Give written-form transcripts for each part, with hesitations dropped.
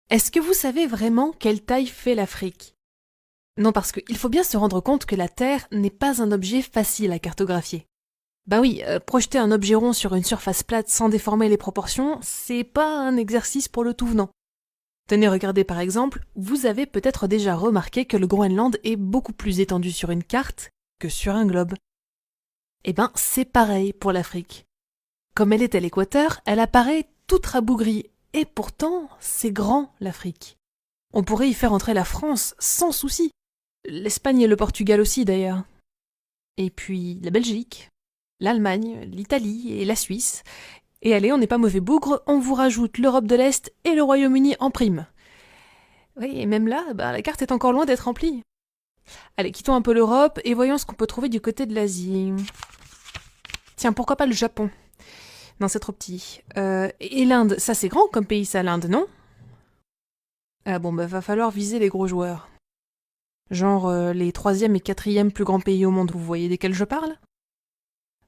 Est-ce que vous savez vraiment quelle taille fait l'Afrique? Non, parce qu'il faut bien se rendre compte que la Terre n'est pas un objet facile à cartographier. Ben oui, projeter un objet rond sur une surface plate sans déformer les proportions, c'est pas un exercice pour le tout venant. Tenez, regardez par exemple, vous avez peut-être déjà remarqué que le Groenland est beaucoup plus étendu sur une carte que sur un globe. Eh ben, c'est pareil pour l'Afrique. Comme elle est à l'équateur, elle apparaît toute rabougrie, et pourtant, c'est grand, l'Afrique. On pourrait y faire entrer la France sans souci. L'Espagne et le Portugal aussi, d'ailleurs. Et puis la Belgique, l'Allemagne, l'Italie et la Suisse. Et allez, on n'est pas mauvais bougre, on vous rajoute l'Europe de l'Est et le Royaume-Uni en prime. Oui, et même là, la carte est encore loin d'être remplie. Allez, quittons un peu l'Europe et voyons ce qu'on peut trouver du côté de l'Asie. Tiens, pourquoi pas le Japon? Non, c'est trop petit. Et l'Inde, ça c'est grand comme pays, ça, l'Inde, non? Ah bon, va falloir viser les gros joueurs. Genre les 3e et 4e plus grands pays au monde, vous voyez desquels je parle?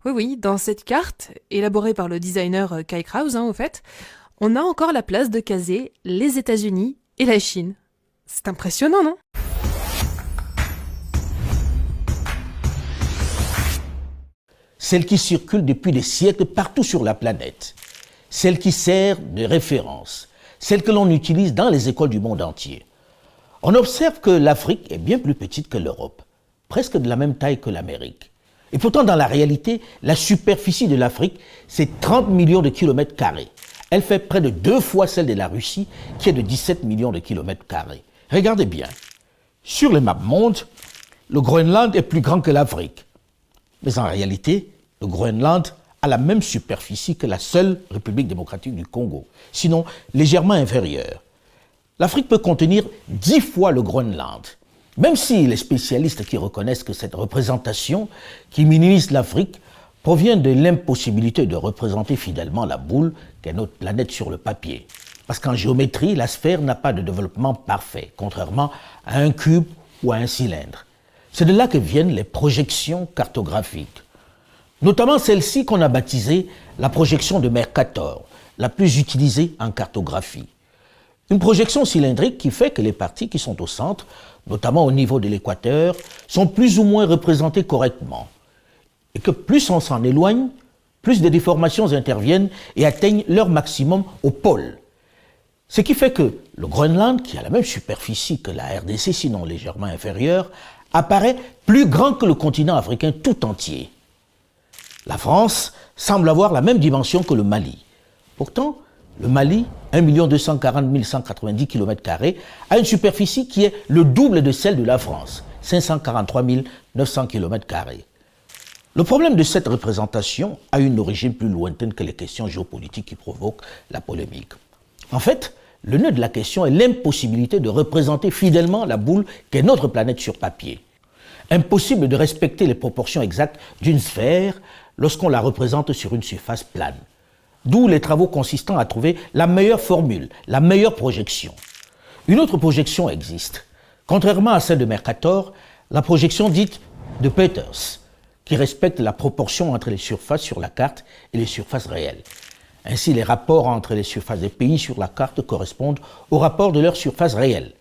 Oui, dans cette carte, élaborée par le designer Kai Krause, au fait, on a encore la place de caser les États-Unis et la Chine. C'est impressionnant, non? Celle qui circule depuis des siècles partout sur la planète, celle qui sert de référence, celle que l'on utilise dans les écoles du monde entier. On observe que l'Afrique est bien plus petite que l'Europe, presque de la même taille que l'Amérique. Et pourtant, dans la réalité, la superficie de l'Afrique, c'est 30 millions de kilomètres carrés. Elle fait près de 2 fois celle de la Russie, qui est de 17 millions de kilomètres carrés. Regardez bien. Sur les maps monde, le Groenland est plus grand que l'Afrique. Mais en réalité, le Groenland a la même superficie que la seule République démocratique du Congo, sinon légèrement inférieure. L'Afrique peut contenir 10 fois le Groenland. Même si les spécialistes qui reconnaissent que cette représentation, qui minimise l'Afrique, provient de l'impossibilité de représenter fidèlement la boule qu'est notre planète sur le papier. Parce qu'en géométrie, la sphère n'a pas de développement parfait, contrairement à un cube ou à un cylindre. C'est de là que viennent les projections cartographiques. Notamment celle-ci qu'on a baptisée la projection de Mercator, la plus utilisée en cartographie. Une projection cylindrique qui fait que les parties qui sont au centre, notamment au niveau de l'équateur, sont plus ou moins représentées correctement. Et que plus on s'en éloigne, plus des déformations interviennent et atteignent leur maximum au pôle. Ce qui fait que le Groenland, qui a la même superficie que la RDC, sinon légèrement inférieure, apparaît plus grand que le continent africain tout entier. La France semble avoir la même dimension que le Mali. Pourtant, le Mali, 1 240 190 km², a une superficie qui est le double de celle de la France, 543 900 km². Le problème de cette représentation a une origine plus lointaine que les questions géopolitiques qui provoquent la polémique. En fait, le nœud de la question est l'impossibilité de représenter fidèlement la boule qu'est notre planète sur papier. Impossible de respecter les proportions exactes d'une sphère lorsqu'on la représente sur une surface plane. D'où les travaux consistant à trouver la meilleure formule, la meilleure projection. Une autre projection existe. Contrairement à celle de Mercator, la projection dite de Peters, qui respecte la proportion entre les surfaces sur la carte et les surfaces réelles. Ainsi, les rapports entre les surfaces des pays sur la carte correspondent aux rapports de leurs surfaces réelles.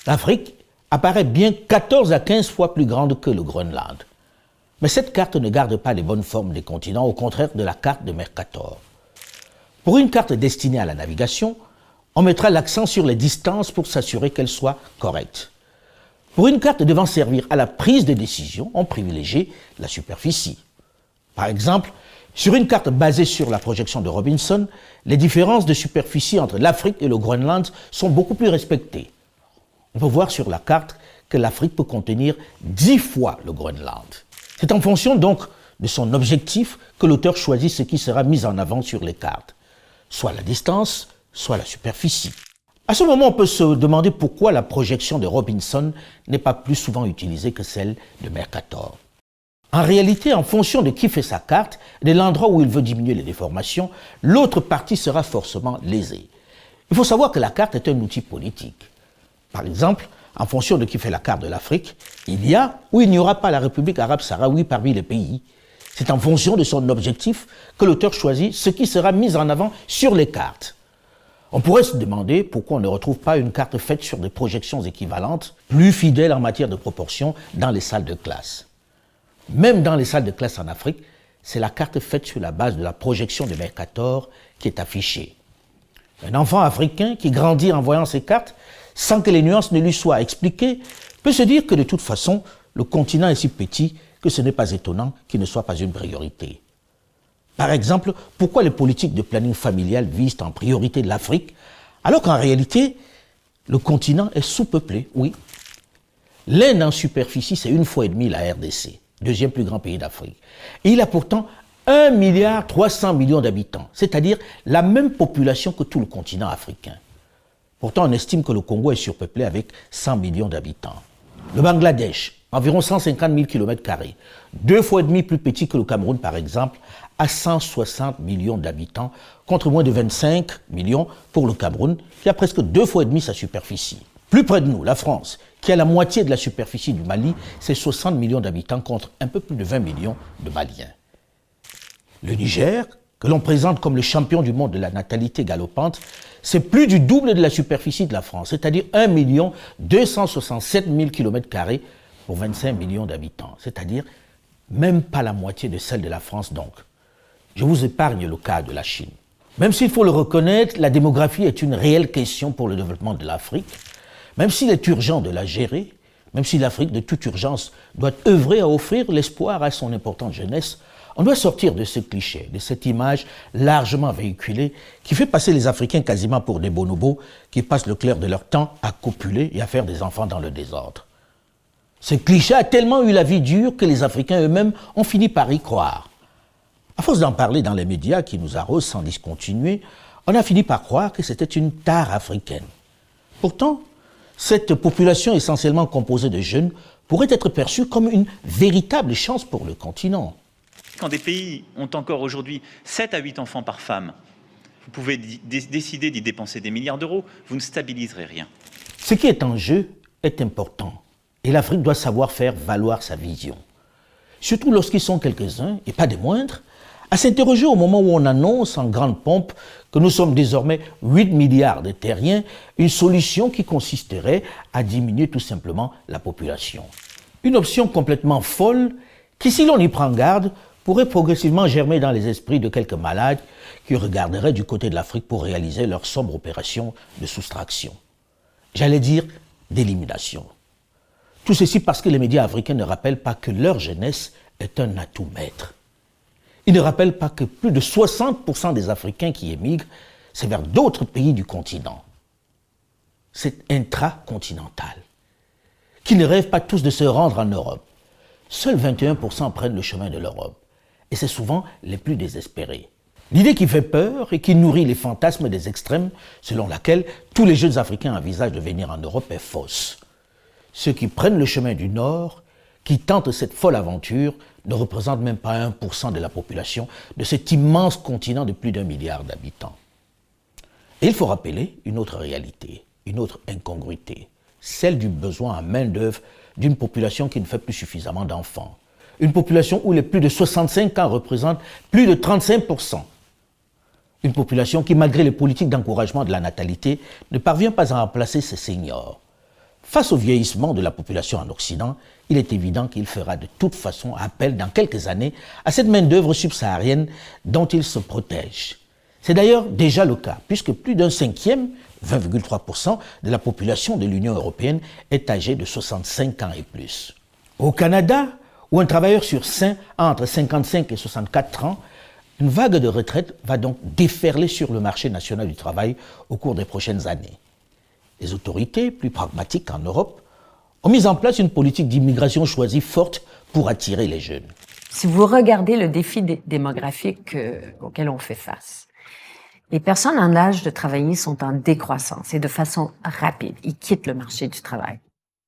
L'Afrique apparaît bien 14 à 15 fois plus grande que le Groenland. Mais cette carte ne garde pas les bonnes formes des continents, au contraire de la carte de Mercator. Pour une carte destinée à la navigation, on mettra l'accent sur les distances pour s'assurer qu'elles soient correctes. Pour une carte devant servir à la prise de décision, on privilégie la superficie. Par exemple, sur une carte basée sur la projection de Robinson, les différences de superficie entre l'Afrique et le Groenland sont beaucoup plus respectées. On peut voir sur la carte que l'Afrique peut contenir 10 fois le Groenland. C'est en fonction donc de son objectif que l'auteur choisit ce qui sera mis en avant sur les cartes, soit la distance, soit la superficie. À ce moment, on peut se demander pourquoi la projection de Robinson n'est pas plus souvent utilisée que celle de Mercator. En réalité, en fonction de qui fait sa carte et de l'endroit où il veut diminuer les déformations, l'autre partie sera forcément lésée. Il faut savoir que la carte est un outil politique. Par exemple, en fonction de qui fait la carte de l'Afrique, il y a ou il n'y aura pas la République arabe sahraoui parmi les pays. C'est en fonction de son objectif que l'auteur choisit ce qui sera mis en avant sur les cartes. On pourrait se demander pourquoi on ne retrouve pas une carte faite sur des projections équivalentes, plus fidèles en matière de proportion, dans les salles de classe. Même dans les salles de classe en Afrique, c'est la carte faite sur la base de la projection de Mercator qui est affichée. Un enfant africain qui grandit en voyant ces cartes, sans que les nuances ne lui soient expliquées, peut se dire que de toute façon, le continent est si petit que ce n'est pas étonnant qu'il ne soit pas une priorité. Par exemple, pourquoi les politiques de planning familial visent en priorité l'Afrique, alors qu'en réalité, le continent est sous-peuplé, oui. L'Inde en superficie, c'est 1,5 fois la RDC, deuxième plus grand pays d'Afrique. Et il a pourtant 1,3 milliard d'habitants, c'est-à-dire la même population que tout le continent africain. Pourtant, on estime que le Congo est surpeuplé avec 100 millions d'habitants. Le Bangladesh, environ 150 000 km², 2,5 fois plus petit que le Cameroun par exemple, à 160 millions d'habitants, contre moins de 25 millions pour le Cameroun, qui a presque 2,5 fois sa superficie. Plus près de nous, la France, qui a la moitié de la superficie du Mali, c'est 60 millions d'habitants contre un peu plus de 20 millions de Maliens. Le Niger, que l'on présente comme le champion du monde de la natalité galopante, c'est plus du double de la superficie de la France, c'est-à-dire 1 267 000 km² pour 25 millions d'habitants, c'est-à-dire même pas la moitié de celle de la France donc. Je vous épargne le cas de la Chine. Même s'il faut le reconnaître, la démographie est une réelle question pour le développement de l'Afrique, même s'il est urgent de la gérer, même si l'Afrique de toute urgence doit œuvrer à offrir l'espoir à son importante jeunesse, on doit sortir de ce cliché, de cette image largement véhiculée qui fait passer les Africains quasiment pour des bonobos qui passent le clair de leur temps à copuler et à faire des enfants dans le désordre. Ce cliché a tellement eu la vie dure que les Africains eux-mêmes ont fini par y croire. À force d'en parler dans les médias qui nous arrosent sans discontinuer, on a fini par croire que c'était une tare africaine. Pourtant, cette population essentiellement composée de jeunes pourrait être perçue comme une véritable chance pour le continent. Quand des pays ont encore aujourd'hui 7 à 8 enfants par femme, vous pouvez décider d'y dépenser des milliards d'euros, vous ne stabiliserez rien. Ce qui est en jeu est important et l'Afrique doit savoir faire valoir sa vision. Surtout lorsqu'ils sont quelques-uns, et pas des moindres, à s'interroger au moment où on annonce en grande pompe que nous sommes désormais 8 milliards de terriens, une solution qui consisterait à diminuer tout simplement la population. Une option complètement folle qui, si l'on y prend garde, pourrait progressivement germer dans les esprits de quelques malades qui regarderaient du côté de l'Afrique pour réaliser leur sombre opération de soustraction. J'allais dire d'élimination. Tout ceci parce que les médias africains ne rappellent pas que leur jeunesse est un atout maître. Ils ne rappellent pas que plus de 60% des Africains qui émigrent, c'est vers d'autres pays du continent. C'est intracontinental. Qu'ils ne rêvent pas tous de se rendre en Europe. Seuls 21% prennent le chemin de l'Europe. Et c'est souvent les plus désespérés. L'idée qui fait peur et qui nourrit les fantasmes des extrêmes, selon laquelle tous les jeunes Africains envisagent de venir en Europe, est fausse. Ceux qui prennent le chemin du Nord, qui tentent cette folle aventure, ne représentent même pas 1% de la population de cet immense continent de plus d'1 milliard d'habitants. Et il faut rappeler une autre réalité, une autre incongruité, celle du besoin en main-d'œuvre d'une population qui ne fait plus suffisamment d'enfants. Une population où les plus de 65 ans représentent plus de 35%. Une population qui, malgré les politiques d'encouragement de la natalité, ne parvient pas à remplacer ses seniors. Face au vieillissement de la population en Occident, il est évident qu'il fera de toute façon appel dans quelques années à cette main-d'œuvre subsaharienne dont il se protège. C'est d'ailleurs déjà le cas, puisque plus d'un cinquième, 20,3% de la population de l'Union européenne est âgée de 65 ans et plus. Au Canada, où un travailleur sur 5 a entre 55 et 64 ans, une vague de retraite va donc déferler sur le marché national du travail au cours des prochaines années. Les autorités, plus pragmatiques qu'en Europe, ont mis en place une politique d'immigration choisie forte pour attirer les jeunes. Si vous regardez le défi démographique auquel on fait face, les personnes en âge de travailler sont en décroissance et de façon rapide. Ils quittent le marché du travail.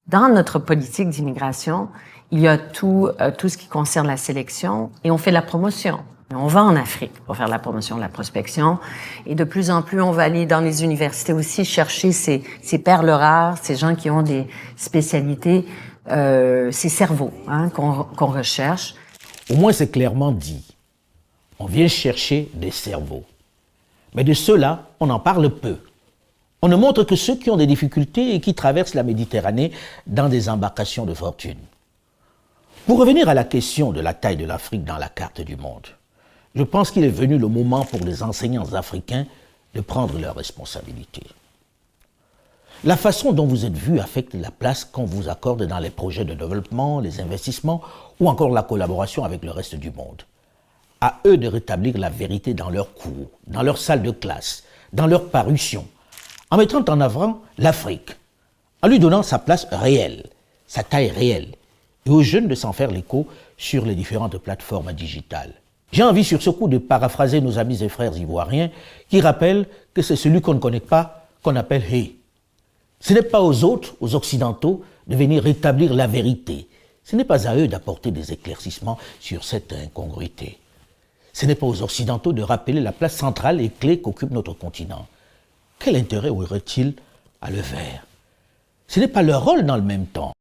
Dans notre politique d'immigration, il y a tout ce qui concerne la sélection et on fait la promotion. On va en Afrique pour faire la promotion, la prospection. Et de plus en plus, on va aller dans les universités aussi chercher ces perles rares, ces gens qui ont des spécialités, ces cerveaux qu'on recherche. Au moins, c'est clairement dit. On vient chercher des cerveaux. Mais de ceux-là, on en parle peu. On ne montre que ceux qui ont des difficultés et qui traversent la Méditerranée dans des embarcations de fortune. Pour revenir à la question de la taille de l'Afrique dans la carte du monde, je pense qu'il est venu le moment pour les enseignants africains de prendre leurs responsabilités. La façon dont vous êtes vus affecte la place qu'on vous accorde dans les projets de développement, les investissements ou encore la collaboration avec le reste du monde. À eux de rétablir la vérité dans leurs cours, dans leurs salles de classe, dans leurs parutions, en mettant en avant l'Afrique, en lui donnant sa place réelle, sa taille réelle, et aux jeunes de s'en faire l'écho sur les différentes plateformes digitales. J'ai envie sur ce coup de paraphraser nos amis et frères ivoiriens qui rappellent que c'est celui qu'on ne connaît pas qu'on appelle « Hey ». Ce n'est pas aux autres, aux Occidentaux, de venir rétablir la vérité. Ce n'est pas à eux d'apporter des éclaircissements sur cette incongruité. Ce n'est pas aux Occidentaux de rappeler la place centrale et clé qu'occupe notre continent. Quel intérêt aurait-il à le faire? Ce n'est pas leur rôle dans le même temps.